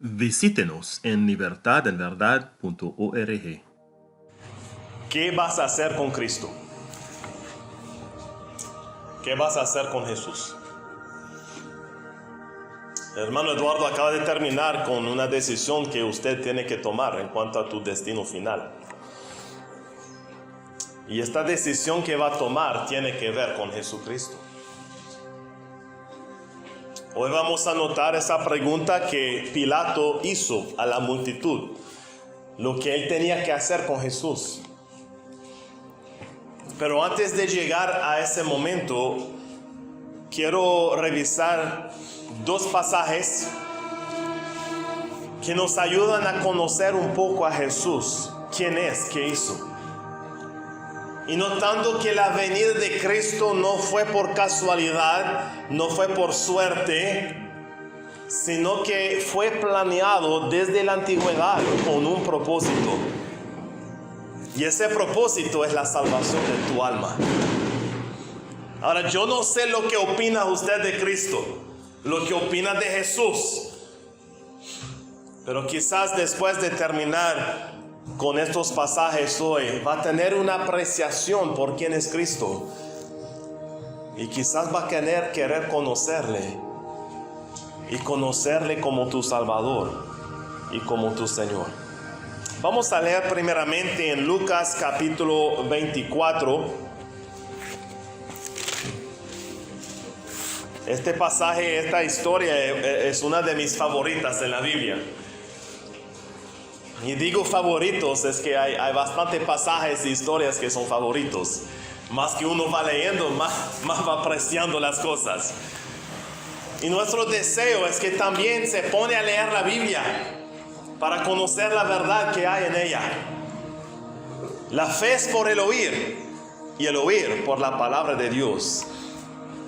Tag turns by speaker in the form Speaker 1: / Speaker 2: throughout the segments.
Speaker 1: Visítenos en libertadenverdad.org.
Speaker 2: ¿Qué vas a hacer con Cristo? ¿Qué vas a hacer con Jesús? El hermano Eduardo acaba de terminar con una decisión que usted tiene que tomar en cuanto a tu destino final. Y esta decisión que va a tomar tiene que ver con Jesucristo. Hoy vamos a notar esa pregunta que Pilato hizo a la multitud. Lo que él tenía que hacer con Jesús. Pero antes de llegar a ese momento, quiero revisar dos pasajes que nos ayudan a conocer un poco a Jesús. ¿Quién es? ¿Qué hizo? Y notando que la venida de Cristo no fue por casualidad, no fue por suerte, sino que fue planeado desde la antigüedad con un propósito. Y ese propósito es la salvación de tu alma. Ahora, yo no sé lo que opina usted de Cristo, lo que opina de Jesús. Pero quizás después de terminar con estos pasajes hoy, va a tener una apreciación por quién es Cristo. Y quizás va a querer conocerle. Y conocerle como tu Salvador y como tu Señor. Vamos a leer primeramente en Lucas capítulo 24. Este pasaje, esta historia es una de mis favoritas en la Biblia. Y digo favoritos, es que hay bastantes pasajes e historias que son favoritos. Más que uno va leyendo, más va apreciando las cosas. Y nuestro deseo es que también se pone a leer la Biblia para conocer la verdad que hay en ella. La fe es por el oír, y el oír por la palabra de Dios.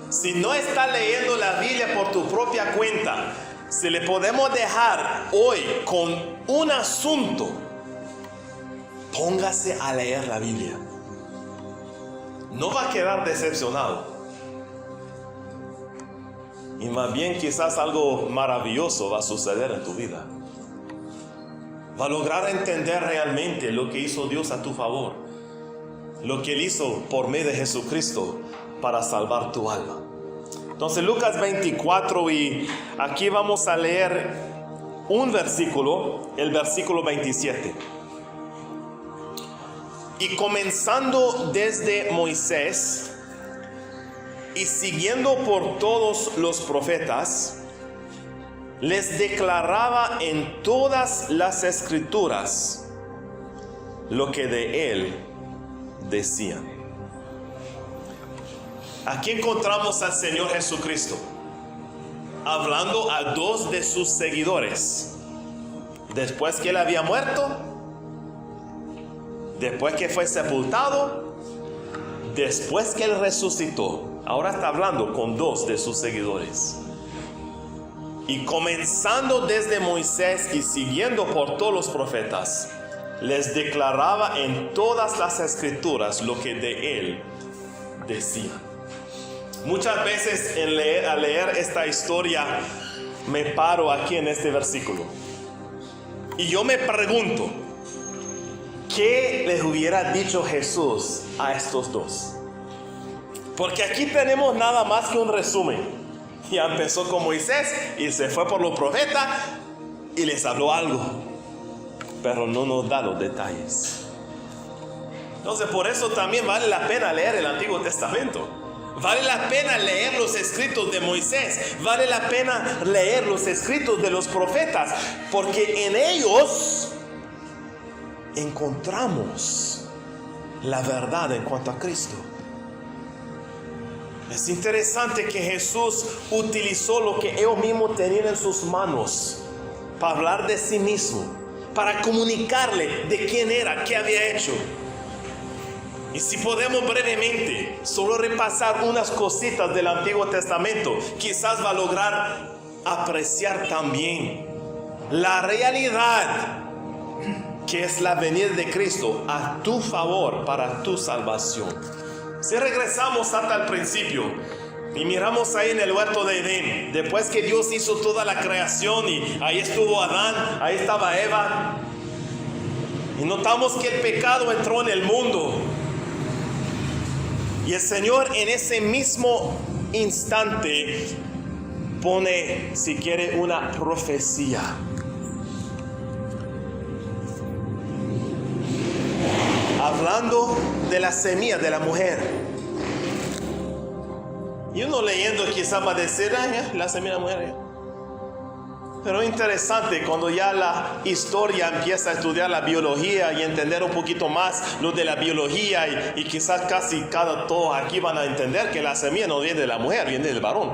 Speaker 2: Si no estás leyendo la Biblia por tu propia cuenta, si le podemos dejar hoy con un asunto, póngase a leer la Biblia. No va a quedar decepcionado. Y más bien quizás algo maravilloso va a suceder en tu vida. Va a lograr entender realmente lo que hizo Dios a tu favor. Lo que Él hizo por medio de Jesucristo para salvar tu alma. Entonces Lucas 24, y aquí vamos a leer un versículo, el versículo 27. Y comenzando desde Moisés y siguiendo por todos los profetas, les declaraba en todas las escrituras lo que de él decían. Aquí encontramos al Señor Jesucristo hablando a dos de sus seguidores. Después que él había muerto, después que fue sepultado, después que él resucitó. Ahora está hablando con dos de sus seguidores. Y comenzando desde Moisés y siguiendo por todos los profetas, les declaraba en todas las escrituras lo que de él decía. Muchas veces al leer esta historia me paro aquí en este versículo y yo me pregunto, ¿qué les hubiera dicho Jesús a estos dos? Porque aquí tenemos nada más que un resumen. Ya empezó con Moisés y se fue por los profetas y les habló algo, pero no nos da los detalles. Entonces por eso también vale la pena leer el Antiguo Testamento. Vale la pena leer los escritos de Moisés. Vale la pena leer los escritos de los profetas, porque en ellos encontramos la verdad en cuanto a Cristo. Es interesante que Jesús utilizó lo que ellos mismos tenían en sus manos para hablar de sí mismo, para comunicarle de quién era, qué había hecho. Y si podemos brevemente solo repasar unas cositas del Antiguo Testamento, quizás va a lograr apreciar también la realidad que es la venida de Cristo a tu favor para tu salvación. Si regresamos hasta el principio, Y miramos ahí en el huerto de Edén, después que Dios hizo toda la creación y ahí estuvo Adán, ahí estaba Eva. Y notamos que el pecado entró en el mundo. Y el Señor en ese mismo instante pone, si quiere, una profecía. Hablando de la semilla de la mujer. Y uno leyendo quizás va a decir, la semilla de la mujer. Pero es interesante cuando ya la historia empieza a estudiar la biología y entender un poquito más lo de la biología y quizás casi todos aquí van a entender que la semilla no viene de la mujer, viene del varón.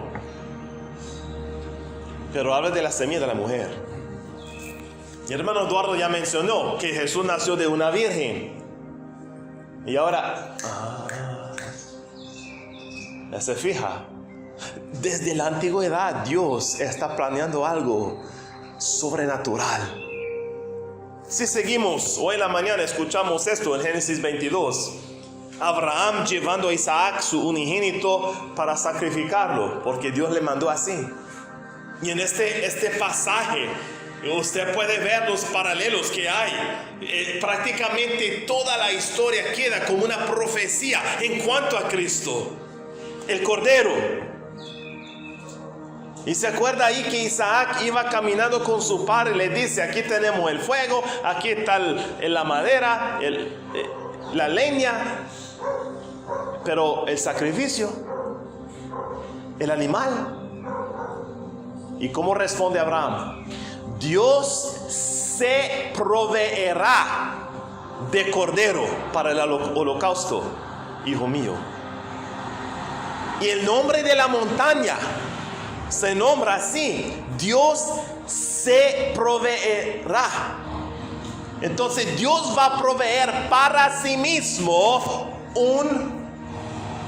Speaker 2: Pero habla de la semilla de la mujer. Mi hermano Eduardo ya mencionó que Jesús nació de una virgen. Y ahora, ya se fija. Desde la antigüedad Dios está planeando algo sobrenatural. Si seguimos, hoy en la mañana escuchamos esto en Génesis 22. Abraham llevando a Isaac su unigénito para sacrificarlo, porque Dios le mandó así. Y en este pasaje usted puede ver los paralelos que hay. Prácticamente toda la historia queda como una profecía en cuanto a Cristo, el Cordero. Y se acuerda ahí que Isaac iba caminando con su padre y le dice, aquí tenemos el fuego, aquí está la madera, la leña, pero el sacrificio, el animal. ¿Y cómo responde Abraham? Dios se proveerá de cordero para el holocausto, hijo mío. Y el nombre de la montaña se nombra así, Dios se proveerá. Entonces Dios va a proveer para sí mismo un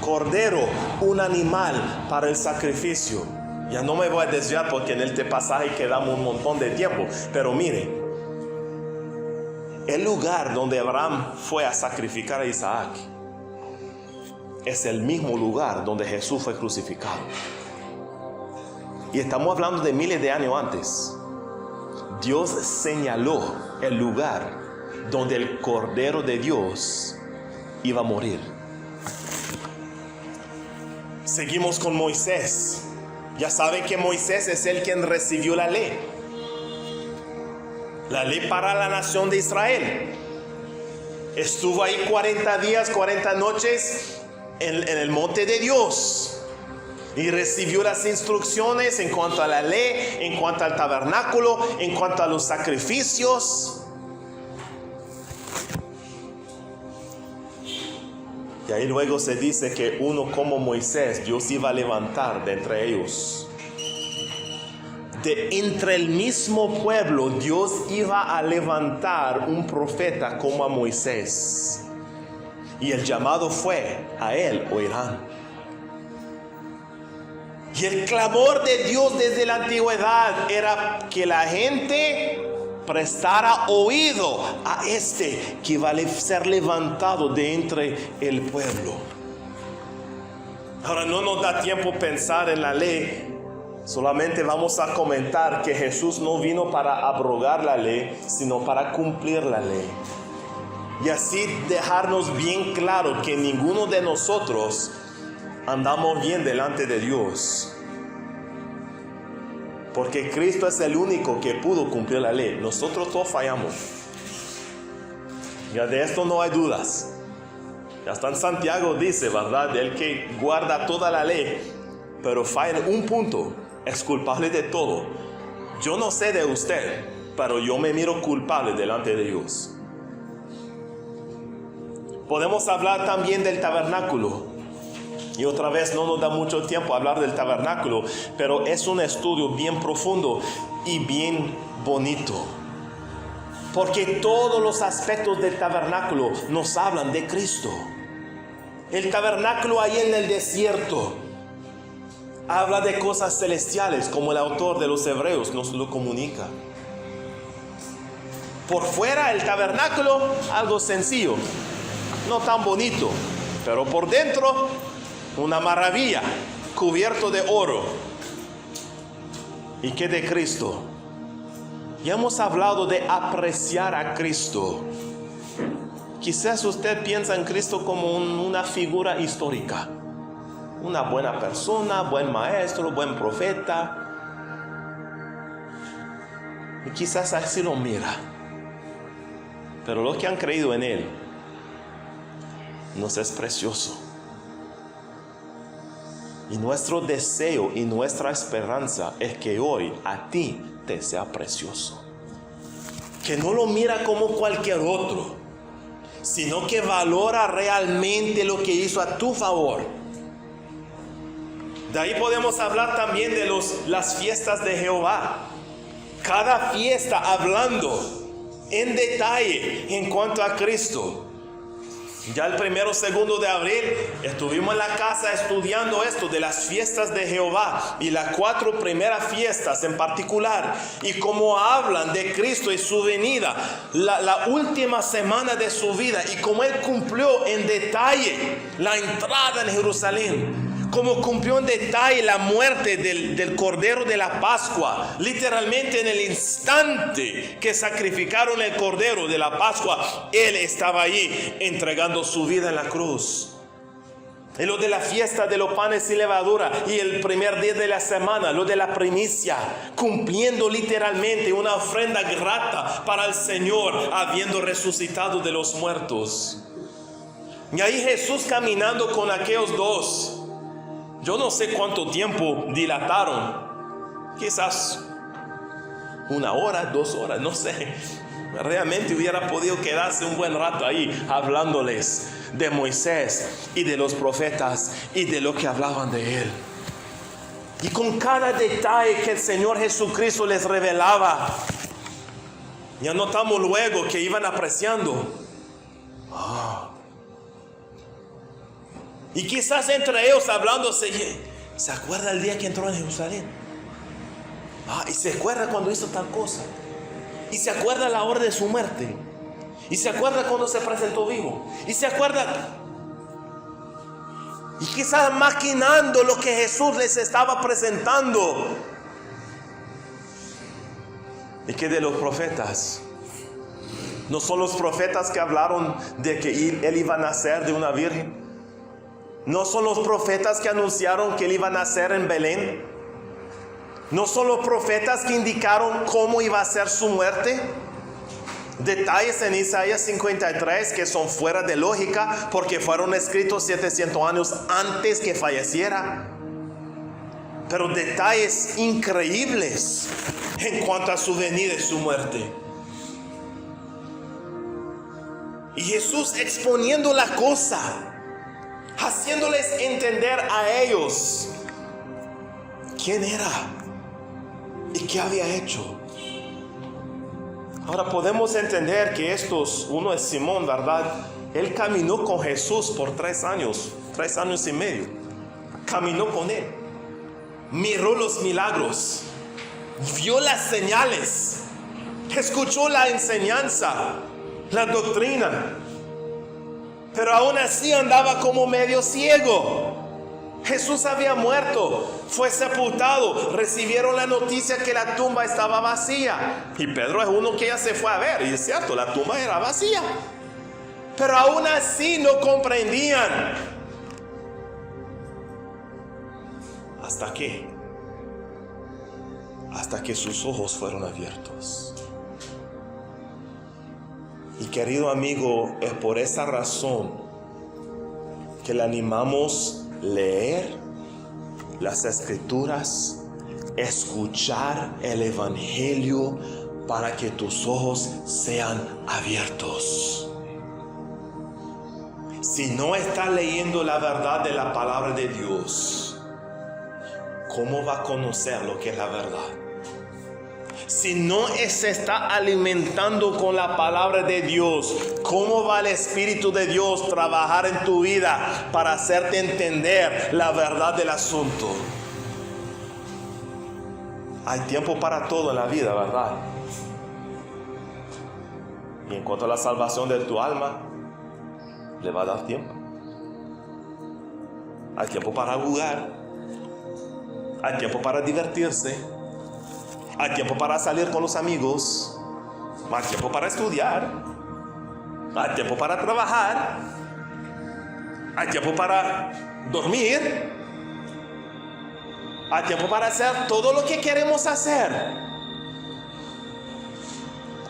Speaker 2: cordero, un animal para el sacrificio. Ya no me voy a desviar porque en este pasaje quedamos un montón de tiempo. Pero mire, el lugar donde Abraham fue a sacrificar a Isaac es el mismo lugar donde Jesús fue crucificado. Y estamos hablando de miles de años antes. Dios señaló el lugar donde el Cordero de Dios iba a morir. Seguimos con Moisés. Ya saben que Moisés es el quien recibió la ley. La ley para la nación de Israel. Estuvo ahí 40 días, 40 noches en el monte de Dios. Y recibió las instrucciones en cuanto a la ley, en cuanto al tabernáculo, en cuanto a los sacrificios. Y ahí luego se dice que uno como Moisés, Dios iba a levantar de entre ellos. De entre el mismo pueblo, Dios iba a levantar un profeta como a Moisés. Y el llamado fue, a él oirán. Y el clamor de Dios desde la antigüedad era que la gente prestara oído a este que iba a ser levantado de entre el pueblo. Ahora no nos da tiempo pensar en la ley. Solamente vamos a comentar que Jesús no vino para abrogar la ley, sino para cumplir la ley. Y así dejarnos bien claro que ninguno de nosotros andamos bien delante de Dios, porque Cristo es el único que pudo cumplir la ley. Nosotros todos fallamos. Ya de esto no hay dudas. Ya está en Santiago, dice, ¿verdad? El que guarda toda la ley, pero falla en un punto, es culpable de todo. Yo no sé de usted, pero yo me miro culpable delante de Dios. Podemos hablar también del tabernáculo. Y otra vez no nos da mucho tiempo hablar del tabernáculo, pero es un estudio bien profundo y bien bonito. Porque todos los aspectos del tabernáculo nos hablan de Cristo. El tabernáculo ahí en el desierto habla de cosas celestiales, como el autor de los Hebreos nos lo comunica. Por fuera el tabernáculo, algo sencillo, no tan bonito, pero por dentro una maravilla. cubierto de oro. ¿Y qué de Cristo? Ya hemos hablado de apreciar a Cristo. Quizás usted piensa en Cristo como una figura histórica. Una buena persona, buen maestro, buen profeta. Y quizás así lo mira. Pero los que han creído en Él, nos es precioso. Y nuestro deseo y nuestra esperanza es que hoy a ti te sea precioso. Que no lo mira como cualquier otro, sino que valora realmente lo que hizo a tu favor. De ahí podemos hablar también de las fiestas de Jehová. Cada fiesta hablando en detalle en cuanto a Cristo. Ya el 1, 2 de abril estuvimos en la casa estudiando esto de las fiestas de Jehová y las 4 primeras fiestas en particular, y cómo hablan de Cristo y su venida, la última semana de su vida, y cómo Él cumplió en detalle la entrada en Jerusalén. Como cumplió en detalle la muerte del Cordero de la Pascua. Literalmente en el instante que sacrificaron el Cordero de la Pascua, Él estaba allí entregando su vida en la cruz. Y lo de la fiesta de los panes sin levadura y el primer día de la semana, lo de la primicia, cumpliendo literalmente una ofrenda grata para el Señor, habiendo resucitado de los muertos. Y ahí Jesús caminando con aquellos dos. Yo no sé cuánto tiempo dilataron, quizás 1 hora, 2 horas, no sé. Realmente hubiera podido quedarse un buen rato ahí hablándoles de Moisés y de los profetas y de lo que hablaban de él. Y con cada detalle que el Señor Jesucristo les revelaba, ya notamos luego que iban apreciando. Y quizás entre ellos hablándose, ¿se acuerda el día que entró en Jerusalén? Y se acuerda cuando hizo tal cosa. Y se acuerda la hora de su muerte. Y se acuerda cuando se presentó vivo. Y se acuerda. Y quizás maquinando lo que Jesús les estaba presentando. ¿Y qué de los profetas? ¿No son los profetas que hablaron de que Él iba a nacer de una virgen? ¿No son los profetas que anunciaron que Él iba a nacer en Belén? ¿No son los profetas que indicaron cómo iba a ser su muerte? Detalles en Isaías 53 que son fuera de lógica porque fueron escritos 700 años antes que falleciera. Pero detalles increíbles en cuanto a su venida y su muerte. Y Jesús exponiendo la cosa, haciéndoles entender a ellos quién era y qué había hecho. Ahora podemos entender que uno es Simón, ¿verdad? Él caminó con Jesús por 3 años, 3 años y medio. Caminó con Él, miró los milagros, vio las señales, escuchó la enseñanza, la doctrina. Pero aún así andaba como medio ciego. Jesús había muerto, fue sepultado, recibieron la noticia que la tumba estaba vacía. Y Pedro es uno que ya se fue a ver, y es cierto, la tumba era vacía. Pero aún así no comprendían. ¿Hasta qué? Hasta que sus ojos fueron abiertos. Y querido amigo, es por esa razón que le animamos a leer las Escrituras, escuchar el Evangelio para que tus ojos sean abiertos. Si no está leyendo la verdad de la palabra de Dios, ¿cómo va a conocer lo que es la verdad? Si no se está alimentando con la palabra de Dios, ¿cómo va el Espíritu de Dios trabajar en tu vida para hacerte entender la verdad del asunto? Hay tiempo para todo en la vida, ¿verdad? Y en cuanto a la salvación de tu alma, le va a dar tiempo. Hay tiempo para jugar, Hay tiempo para divertirse. Hay tiempo para salir con los amigos. Hay tiempo para estudiar. Hay tiempo para trabajar. Hay tiempo para dormir. Hay tiempo para hacer todo lo que queremos hacer.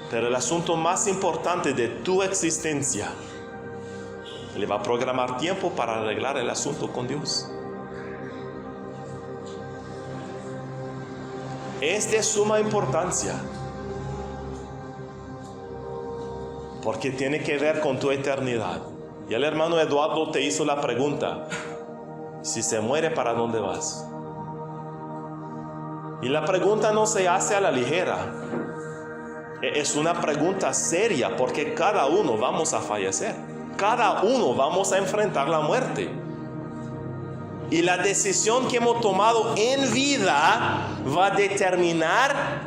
Speaker 2: Pero el asunto más importante de tu existencia, le va a programar tiempo para arreglar el asunto con Dios. Es de suma importancia, porque tiene que ver con tu eternidad. Y el hermano Eduardo te hizo la pregunta: si se muere, ¿para dónde vas? Y la pregunta no se hace a la ligera. Es una pregunta seria, porque cada uno vamos a fallecer. Cada uno vamos a enfrentar la muerte. Y la decisión que hemos tomado en vida va a determinar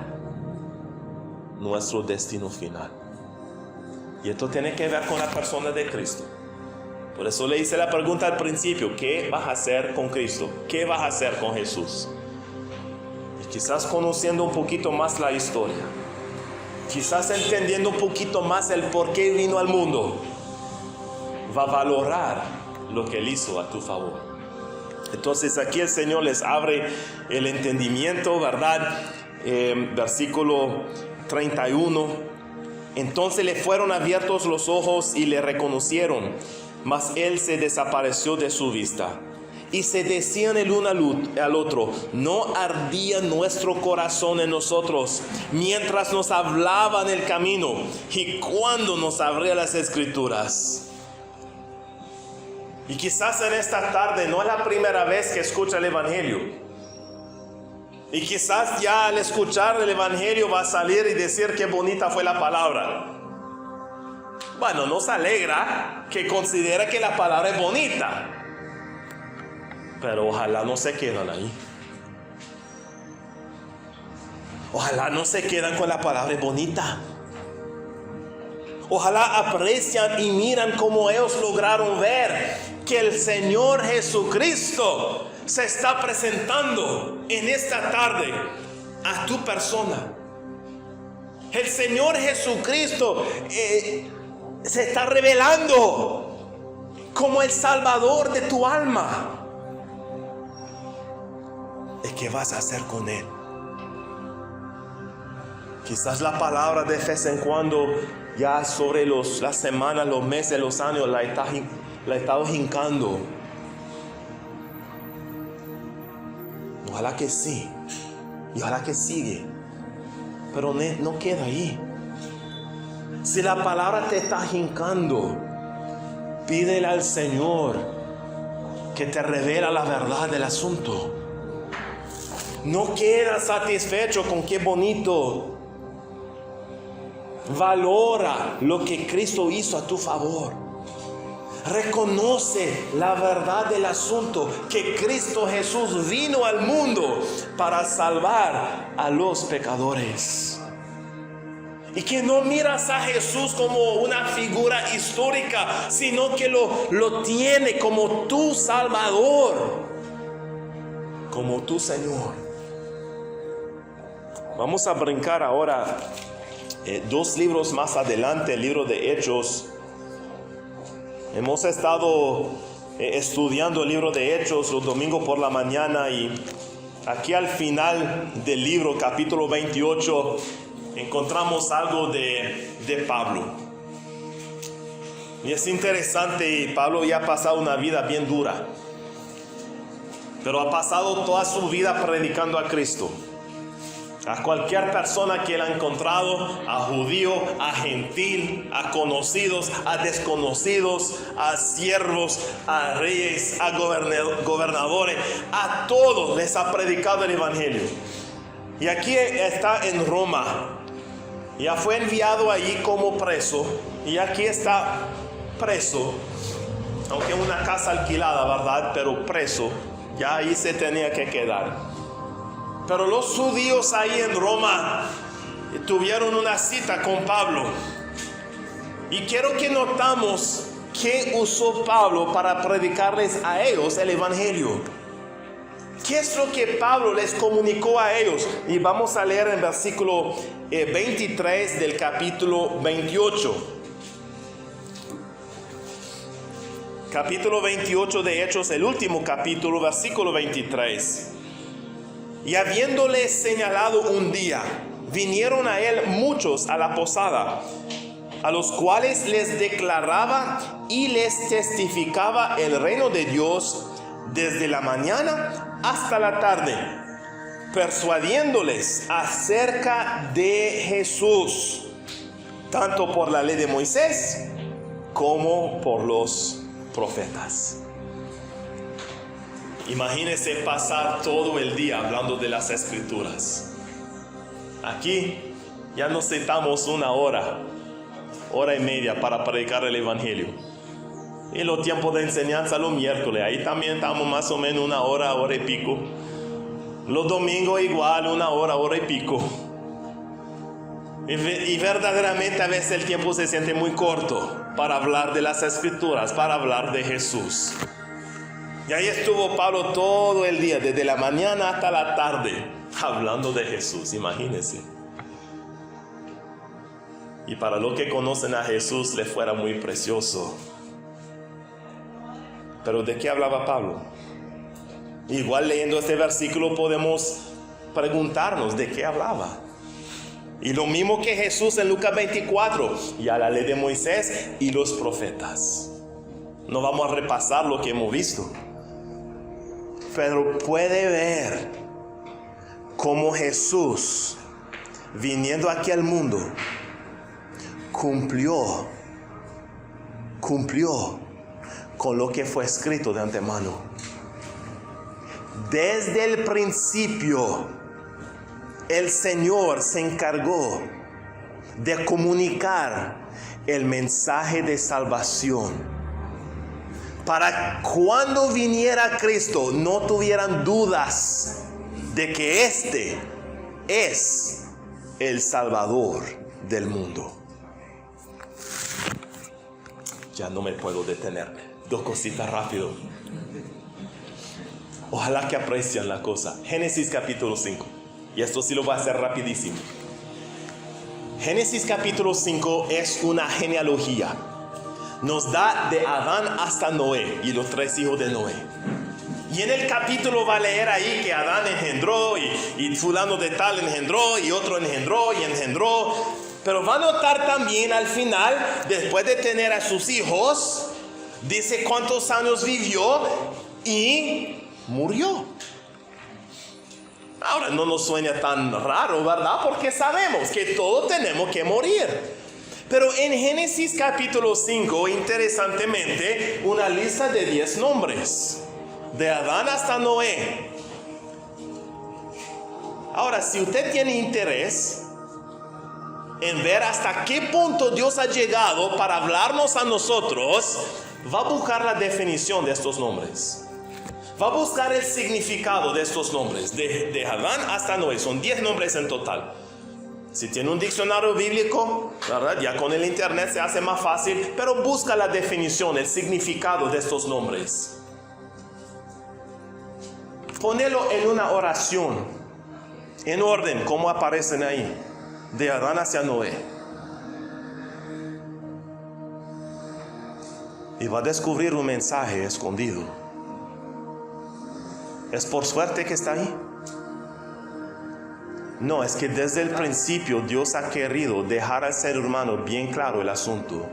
Speaker 2: nuestro destino final. Y esto tiene que ver con la persona de Cristo. Por eso le hice la pregunta al principio: ¿qué vas a hacer con Cristo? ¿Qué vas a hacer con Jesús? Y quizás conociendo un poquito más la historia, quizás entendiendo un poquito más el por qué vino al mundo, va a valorar lo que Él hizo a tu favor. Entonces aquí el Señor les abre el entendimiento, ¿verdad? Versículo 31. Entonces le fueron abiertos los ojos y le reconocieron, mas Él se desapareció de su vista. Y se decían el uno al otro: ¿no ardía nuestro corazón en nosotros mientras nos hablaba en el camino y cuando nos abría las Escrituras? Y quizás en esta tarde no es la primera vez que escucha el Evangelio. Y quizás ya al escuchar el Evangelio va a salir y decir: qué bonita fue la palabra. Bueno, nos alegra que considere que la palabra es bonita, pero ojalá no se quedan ahí. Ojalá no se quedan con la palabra bonita. Ojalá aprecian y miran cómo ellos lograron ver que el Señor Jesucristo se está presentando en esta tarde a tu persona. El Señor Jesucristo se está revelando como el Salvador de tu alma. ¿Qué vas a hacer con Él? Quizás la palabra de vez en cuando, ya sobre las semanas, los meses, los años, la he estado hincando. Ojalá que sí, y ojalá que sigue, pero no queda ahí. Si la palabra te está hincando, pídele al Señor que te revela la verdad del asunto. No quedas satisfecho con qué bonito. Valora lo que Cristo hizo a tu favor. Reconoce la verdad del asunto, que Cristo Jesús vino al mundo para salvar a los pecadores. Y que no miras a Jesús como una figura histórica, sino que lo tiene como tu Salvador, como tu Señor. Vamos a brincar ahora 2 libros más adelante, el libro de Hechos. Hemos estado estudiando el libro de Hechos los domingos por la mañana, y aquí al final del libro, capítulo 28, encontramos algo de Pablo. Y es interesante, Pablo ya ha pasado una vida bien dura, pero ha pasado toda su vida predicando a Cristo. A cualquier persona que él ha encontrado, a judío, a gentil, a conocidos, a desconocidos, a siervos, a reyes, a gobernadores, a todos les ha predicado el Evangelio. Y aquí está en Roma. Ya fue enviado allí como preso, y aquí está preso, aunque en una casa alquilada, ¿verdad? Pero preso, ya ahí se tenía que quedar. Pero los judíos ahí en Roma tuvieron una cita con Pablo. Y quiero que notamos qué usó Pablo para predicarles a ellos el Evangelio. ¿Qué es lo que Pablo les comunicó a ellos? Y vamos a leer en versículo 23 del capítulo 28. Capítulo 28 de Hechos, el último capítulo, versículo 23. Y habiéndole señalado un día, vinieron a él muchos a la posada, a los cuales les declaraba y les testificaba el reino de Dios desde la mañana hasta la tarde, persuadiéndoles acerca de Jesús, tanto por la ley de Moisés como por los profetas. Imagínense pasar todo el día hablando de las Escrituras. Aquí ya nos sentamos una hora y media para predicar el Evangelio. Y los tiempos de enseñanza los miércoles, ahí también estamos más o menos una hora y pico. Los domingos igual, una hora y pico. Y verdaderamente a veces el tiempo se siente muy corto para hablar de las Escrituras, para hablar de Jesús. Y ahí estuvo Pablo todo el día, desde la mañana hasta la tarde, hablando de Jesús, imagínense. Y para los que conocen a Jesús le fuera muy precioso. Pero ¿de qué hablaba Pablo? Igual leyendo este versículo podemos preguntarnos de qué hablaba. Y lo mismo que Jesús en Lucas 24, y a la ley de Moisés y los profetas. No vamos a repasar lo que hemos visto. Pero puede ver cómo Jesús, viniendo aquí al mundo, cumplió con lo que fue escrito de antemano. Desde el principio, el Señor se encargó de comunicar el mensaje de salvación, para cuando viniera Cristo no tuvieran dudas de que este es el Salvador del mundo. Ya no me puedo detener. Dos cositas rápido. Ojalá que aprecien la cosa. Génesis capítulo 5. Y esto sí lo voy a hacer rapidísimo. Génesis capítulo 5 es una genealogía. Nos da de Adán hasta Noé y los 3 hijos de Noé. Y en el capítulo va a leer ahí que Adán engendró y fulano de tal engendró y otro engendró y engendró. Pero va a notar también al final, después de tener a sus hijos, dice cuántos años vivió y murió. Ahora no nos suena tan raro, ¿verdad? Porque sabemos que todos tenemos que morir. Pero en Génesis capítulo 5, interesantemente, una lista de 10 nombres. De Adán hasta Noé. Ahora, si usted tiene interés en ver hasta qué punto Dios ha llegado para hablarnos a nosotros, va a buscar la definición de estos nombres. Va a buscar el significado de estos nombres. De Adán hasta Noé. Son 10 nombres en total. Si tiene un diccionario bíblico, ¿verdad? Ya con el internet se hace más fácil. Pero busca la definición, el significado de estos nombres. Ponelo en una oración, en orden, como aparecen ahí, de Adán hacia Noé. Y va a descubrir un mensaje escondido. ¿Es por suerte que está ahí? No, es que desde el principio Dios ha querido dejar al ser humano bien claro el asunto.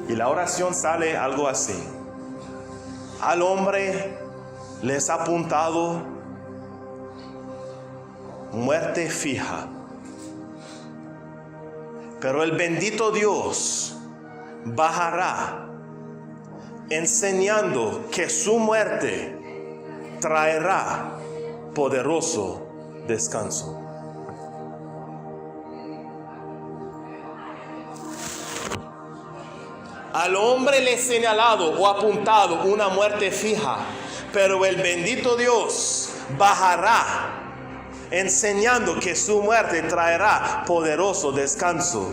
Speaker 2: Y la oración sale algo así. Al hombre les ha apuntado muerte fija. Pero el bendito Dios bajará enseñando que su muerte traerá poderoso descanso. Al hombre le he señalado o apuntado una muerte fija, pero el bendito Dios bajará enseñando que su muerte traerá poderoso descanso.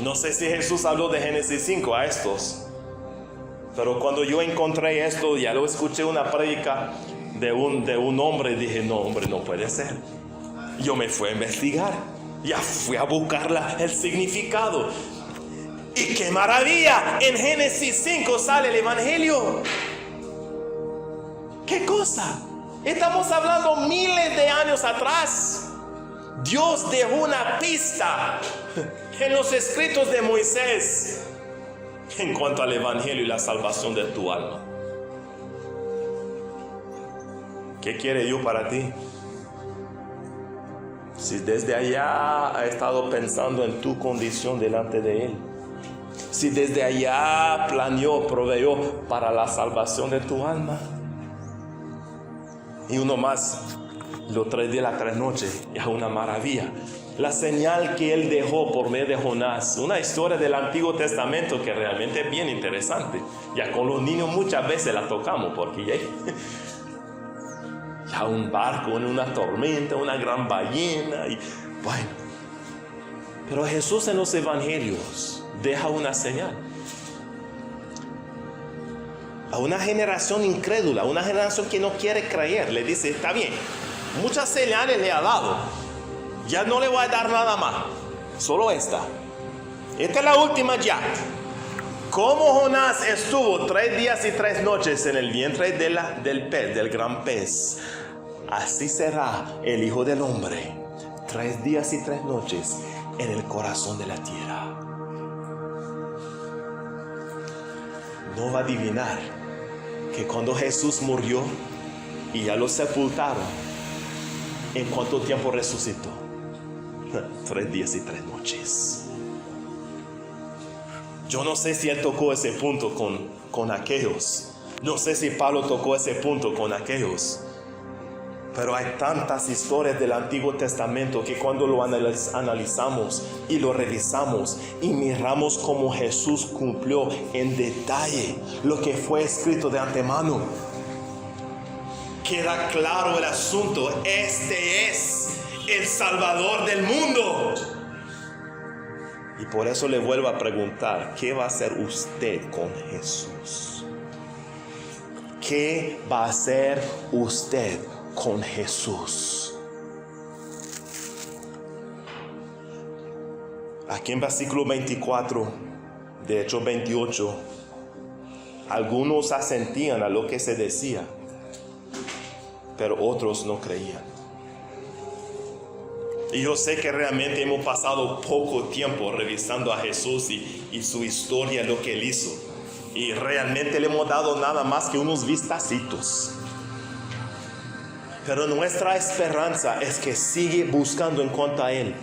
Speaker 2: No sé si Jesús habló de Génesis 5 a estos, Pero cuando yo encontré esto, ya lo escuché una prédica de un hombre, y dije, no, hombre, no puede ser. Yo me fui a investigar, ya fui a buscar el significado. Y qué maravilla, en Génesis 5 sale el Evangelio. ¿Qué cosa? Estamos hablando miles de años atrás. Dios dejó una pista en los escritos de Moisés en cuanto al Evangelio y la salvación de tu alma. ¿Qué quiere Dios para ti? Si desde allá ha estado pensando en tu condición delante de Él, si desde allá planeó, proveyó para la salvación de tu alma, y uno más, los 3 días, las 3 noches, es una maravilla. La señal que Él dejó por medio de Jonás, una historia del Antiguo Testamento que realmente es bien interesante. Ya con los niños muchas veces la tocamos, porque ya un barco en una tormenta, una gran ballena, y bueno. Pero Jesús en los evangelios deja una señal a una generación incrédula, una generación que no quiere creer. Le dice, está bien, muchas señales le ha dado, ya no le voy a dar nada más, solo esta es la última ya. Como Jonás estuvo 3 días y 3 noches en el vientre del pez, del gran pez, así será el Hijo del Hombre, 3 días y 3 noches en el corazón de la tierra. No va a adivinar que cuando Jesús murió y ya lo sepultaron, ¿en cuánto tiempo resucitó? 3 días y 3 noches. Yo no sé si Él tocó ese punto con aquellos. No sé si Pablo tocó ese punto con aquellos. Pero hay tantas historias del Antiguo Testamento que cuando lo analizamos y lo revisamos y miramos cómo Jesús cumplió en detalle lo que fue escrito de antemano, queda claro el asunto. Este es el Salvador del mundo. Y por eso le vuelvo a preguntar, ¿qué va a hacer usted con Jesús? ¿Qué va a hacer usted con Jesús? Aquí en versículo 24 de Hechos 28, algunos asentían a lo que se decía, pero otros no creían. Y yo sé que realmente hemos pasado poco tiempo revisando a Jesús y su historia, lo que Él hizo, y realmente le hemos dado nada más que unos vistacitos. Pero nuestra esperanza es que sigue buscando en cuanto a Él,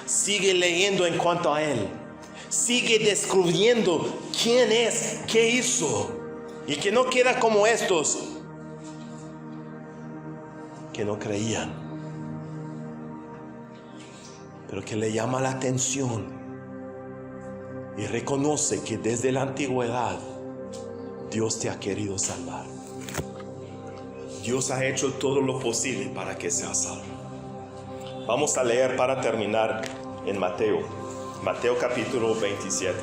Speaker 2: sigue leyendo en cuanto a Él, sigue descubriendo quién es, qué hizo, y que no queda como estos que no creían, pero que le llama la atención y reconoce que desde la antigüedad Dios te ha querido salvar. Dios ha hecho todo lo posible para que seas salvo. Vamos a leer para terminar en Mateo capítulo 27.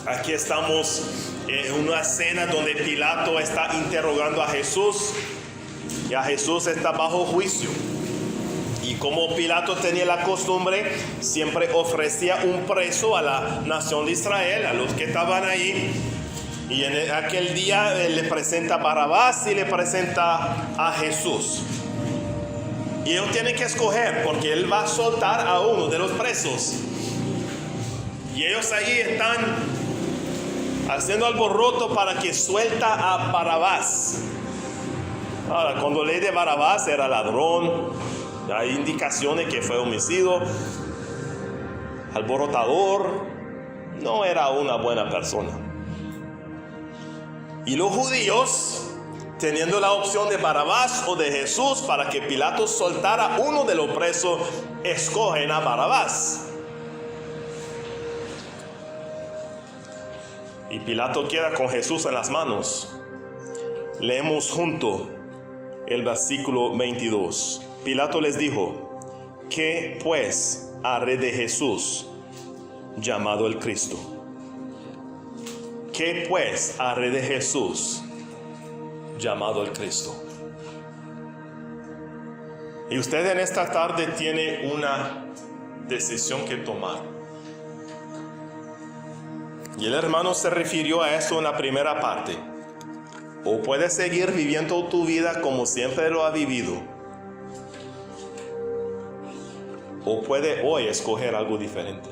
Speaker 2: Aquí estamos en una escena donde Pilato está interrogando a Jesús, y a Jesús está bajo juicio. Y como Pilato tenía la costumbre, siempre ofrecía un preso a la nación de Israel, a los que estaban ahí. Y en aquel día le presenta a Barrabás y le presenta a Jesús. Y ellos tienen que escoger, porque él va a soltar a uno de los presos. Y ellos ahí están haciendo alboroto para que suelta a Barrabás. Ahora, cuando leí de Barrabás era ladrón. Hay indicaciones que fue homicidio, alborotador, no era una buena persona. Y los judíos, teniendo la opción de Barrabás o de Jesús para que Pilato soltara a uno de los presos, escogen a Barrabás. Y Pilato queda con Jesús en las manos. Leemos junto el versículo 22. Pilato les dijo: ¿qué pues haré de Jesús, llamado el Cristo? ¿qué pues haré de Jesús, llamado el Cristo? Y usted en esta tarde tiene una decisión que tomar. Y el hermano se refirió a esto en la primera parte. O puedes seguir viviendo tu vida como siempre lo ha vivido, o puede hoy escoger algo diferente.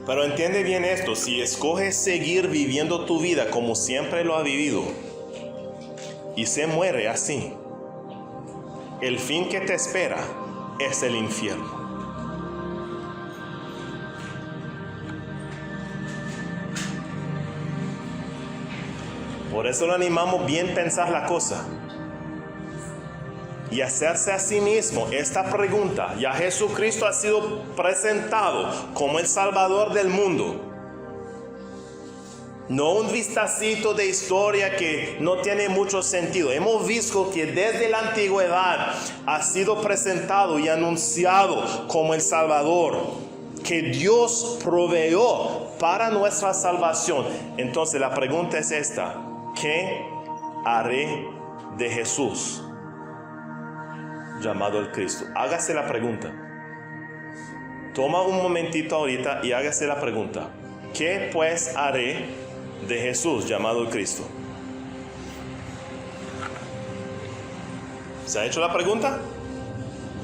Speaker 2: Pero entiende bien esto: si escoges seguir viviendo tu vida como siempre lo ha vivido y se muere así, el fin que te espera es el infierno. Por eso le animamos bien pensar la cosa y hacerse a sí mismo esta pregunta. Ya Jesucristo ha sido presentado como el Salvador del mundo. No un vistacito de historia que no tiene mucho sentido. Hemos visto que desde la antigüedad ha sido presentado y anunciado como el Salvador, que Dios proveyó para nuestra salvación. Entonces la pregunta es esta: ¿qué haré de Jesús, llamado el Cristo? Hágase la pregunta. Toma un momentito ahorita y hágase la pregunta: ¿qué pues haré de Jesús, llamado el Cristo? ¿Se ha hecho la pregunta?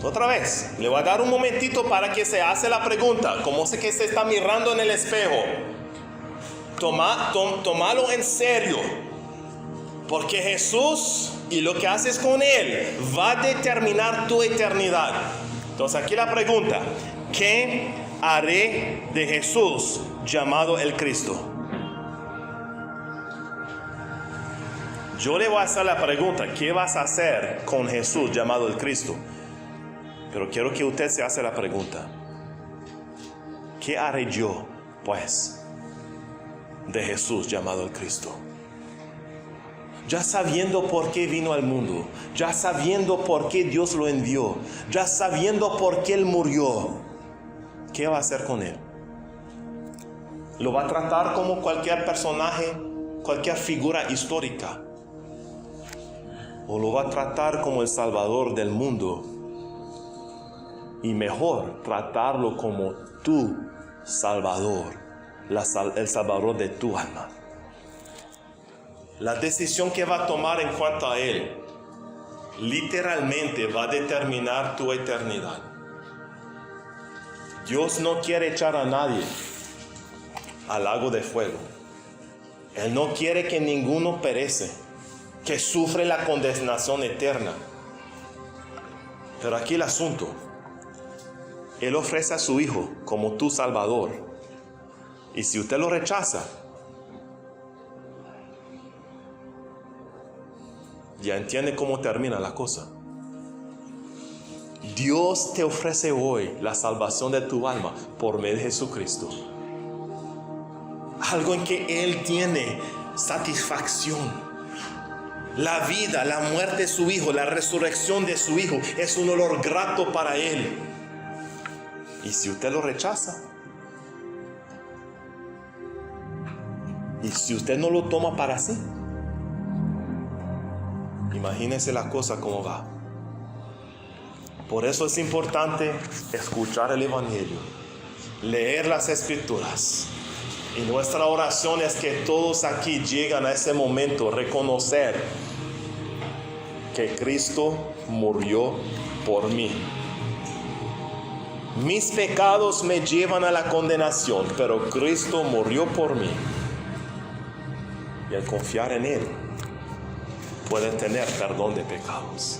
Speaker 2: Otra vez, le voy a dar un momentito para que se hace la pregunta. Como sé que se está mirando en el espejo, tómalo en serio. Porque Jesús y lo que haces con Él va a determinar tu eternidad. Entonces aquí la pregunta: ¿qué haré de Jesús, llamado el Cristo? Yo le voy a hacer la pregunta: ¿qué vas a hacer con Jesús, llamado el Cristo? Pero quiero que usted se haga la pregunta: ¿qué haré yo, pues, de Jesús, llamado el Cristo? Ya sabiendo por qué vino al mundo, ya sabiendo por qué Dios lo envió, ya sabiendo por qué Él murió, ¿qué va a hacer con Él? ¿Lo va a tratar como cualquier personaje, cualquier figura histórica? ¿O lo va a tratar como el Salvador del mundo? Y mejor, tratarlo como tu Salvador, el Salvador de tu alma. La decisión que va a tomar en cuanto a Él literalmente va a determinar tu eternidad. Dios no quiere echar a nadie al lago de fuego. Él no quiere que ninguno perece, que sufre la condenación eterna. Pero aquí el asunto: Él ofrece a su Hijo como tu Salvador. Y si usted lo rechaza, ya entiende cómo termina la cosa. Dios te ofrece hoy la salvación de tu alma por medio de Jesucristo. Algo en que Él tiene satisfacción. La vida, la muerte de su Hijo, la resurrección de su Hijo es un olor grato para Él. Y si usted lo rechaza, y si usted no lo toma para sí, imagínese la cosa como va. Por eso es importante escuchar el Evangelio, leer las Escrituras. Y nuestra oración es que todos aquí llegan a ese momento, reconocer que Cristo murió por mí. Mis pecados me llevan a la condenación, pero Cristo murió por mí. Y al confiar en Él, pueden tener perdón de pecados.